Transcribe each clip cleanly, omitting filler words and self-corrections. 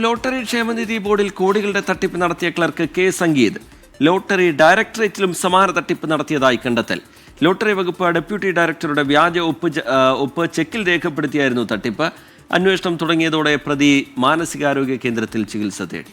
Lottery ക്ഷേമനിധി ബോർഡിൽ കോടികളുടെ തട്ടിപ്പ് നടത്തിയ ക്ലർക്ക് കെ സംഗീത് ലോട്ടറി ഡയറക്ടറേറ്റിലും സമാന തട്ടിപ്പ് നടത്തിയതായി കണ്ടെത്തൽ. ലോട്ടറി വകുപ്പ് ഡെപ്യൂട്ടി ഡയറക്ടറുടെ വ്യാജ ഒപ്പ് ചെക്കിൽ രേഖപ്പെടുത്തിയായിരുന്നു തട്ടിപ്പ്. അന്വേഷണം തുടങ്ങിയതോടെ പ്രതി മാനസികാരോഗ്യ കേന്ദ്രത്തിൽ ചികിത്സ തേടി.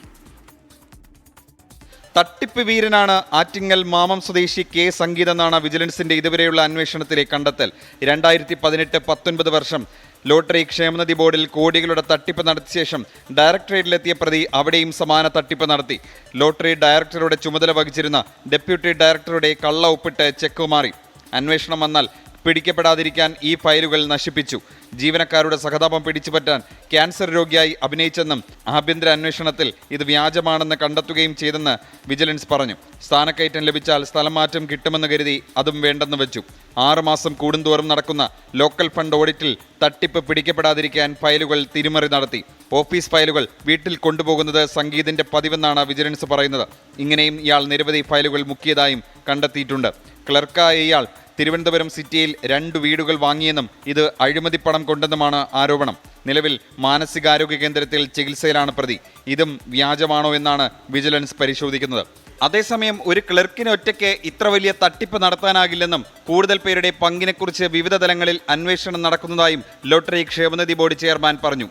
തട്ടിപ്പ് വീരനാണ് ആറ്റിങ്ങൽ മാമം സ്വദേശി കെ സംഗീത് എന്നാണ് വിജിലൻസിന്റെ ഇതുവരെയുള്ള അന്വേഷണത്തിലെ കണ്ടെത്തൽ. 2018-19 വർഷം ലോട്ടറി ക്ഷേമനിധി ബോർഡിൽ കോടികളുടെ തട്ടിപ്പ് നടത്തിയ ശേഷം ഡയറക്ടറേറ്റിലെത്തിയ പ്രതി അവിടെയും സമാന തട്ടിപ്പ് നടത്തി. ലോട്ടറി ഡയറക്ടറുടെ ചുമതല വഹിച്ചിരുന്ന ഡെപ്യൂട്ടി ഡയറക്ടറുടെ കള്ള ഒപ്പിട്ട് ചെക്ക് മാറി. അന്വേഷണം വന്നാൽ പിടിക്കപ്പെടാതിരിക്കാൻ ഈ ഫയലുകൾ നശിപ്പിച്ചു. ജീവനക്കാരുടെ സഹതാപം പിടിച്ചുപറ്റാൻ ക്യാൻസർ രോഗിയായി അഭിനയിച്ചെന്നും ആഭ്യന്തര അന്വേഷണത്തിൽ ഇത് വ്യാജമാണെന്ന് കണ്ടെത്തുകയും ചെയ്തെന്ന് വിജിലൻസ് പറഞ്ഞു. സ്ഥാനക്കയറ്റം ലഭിച്ചാൽ സ്ഥലം മാറ്റം കിട്ടുമെന്ന് കരുതി അതും വേണ്ടെന്ന് വെച്ചു. 6 മാസം കൂടുന്തോറും നടക്കുന്ന ലോക്കൽ ഫണ്ട് ഓഡിറ്റിൽ തട്ടിപ്പ് പിടിക്കപ്പെടാതിരിക്കാൻ ഫയലുകൾ തിരിമറി നടത്തി. ഓഫീസ് ഫയലുകൾ വീട്ടിൽ കൊണ്ടുപോകുന്നത് സംഗീതിന്റെ പതിവെന്നാണ് വിജിലൻസ് പറയുന്നത്. ഇങ്ങനെയും ഇയാൾ നിരവധി ഫയലുകൾ മുക്കിയതായും കണ്ടെത്തിയിട്ടുണ്ട്. ക്ലർക്കായ ഇയാൾ തിരുവനന്തപുരം സിറ്റിയിൽ 2 വീടുകൾ വാങ്ങിയെന്നും ഇത് അഴിമതിപ്പണം കൊണ്ടെന്നുമാണ് ആരോപണം. നിലവിൽ മാനസികാരോഗ്യ കേന്ദ്രത്തിൽ ചികിത്സയിലാണ് പ്രതി. ഇതും വ്യാജമാണോ എന്നാണ് വിജിലൻസ് പരിശോധിക്കുന്നത്. അതേസമയം ഒരു ക്ലർക്കിന് ഒറ്റയ്ക്ക് ഇത്ര വലിയ തട്ടിപ്പ് നടത്താനാകില്ലെന്നും കൂടുതൽ പേരുടെ പങ്കിനെക്കുറിച്ച് വിവിധ തലങ്ങളിൽ അന്വേഷണം നടക്കുന്നതായും ലോട്ടറി ക്ഷേമനിധി ബോർഡ് ചെയർമാൻ പറഞ്ഞു.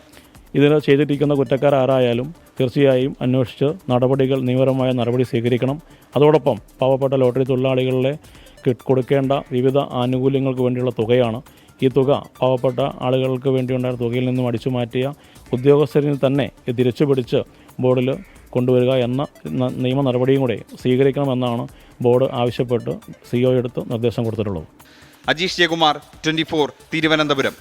ഇതിന് ചെയ്തിരിക്കുന്ന കുറ്റക്കാർ ആരായാലും തീർച്ചയായും അന്വേഷിച്ച് നിയമപരമായ നടപടി സ്വീകരിക്കണം. അതോടൊപ്പം പാവപ്പെട്ട ലോട്ടറി തൊഴിലാളികളെ കൊടുക്കേണ്ട വിവിധ ആനുകൂല്യങ്ങൾക്ക് വേണ്ടിയുള്ള തുകയാണ്. ഈ തുക പാവപ്പെട്ട ആളുകൾക്ക് വേണ്ടിയുണ്ടായിരുന്ന തുകയിൽ നിന്നും അടിച്ചു മാറ്റിയ ഉദ്യോഗസ്ഥരിൽ തന്നെ തിരിച്ചു പിടിച്ച് ബോർഡിൽ കൊണ്ടുവരിക എന്ന നിയമ നടപടിയും കൂടെ സ്വീകരിക്കണമെന്നാണ് ബോർഡ് ആവശ്യപ്പെട്ട് CEO എടുത്ത് നിർദ്ദേശം കൊടുത്തിട്ടുള്ളത്. അജീഷ് ജയകുമാർ, 24, തിരുവനന്തപുരം.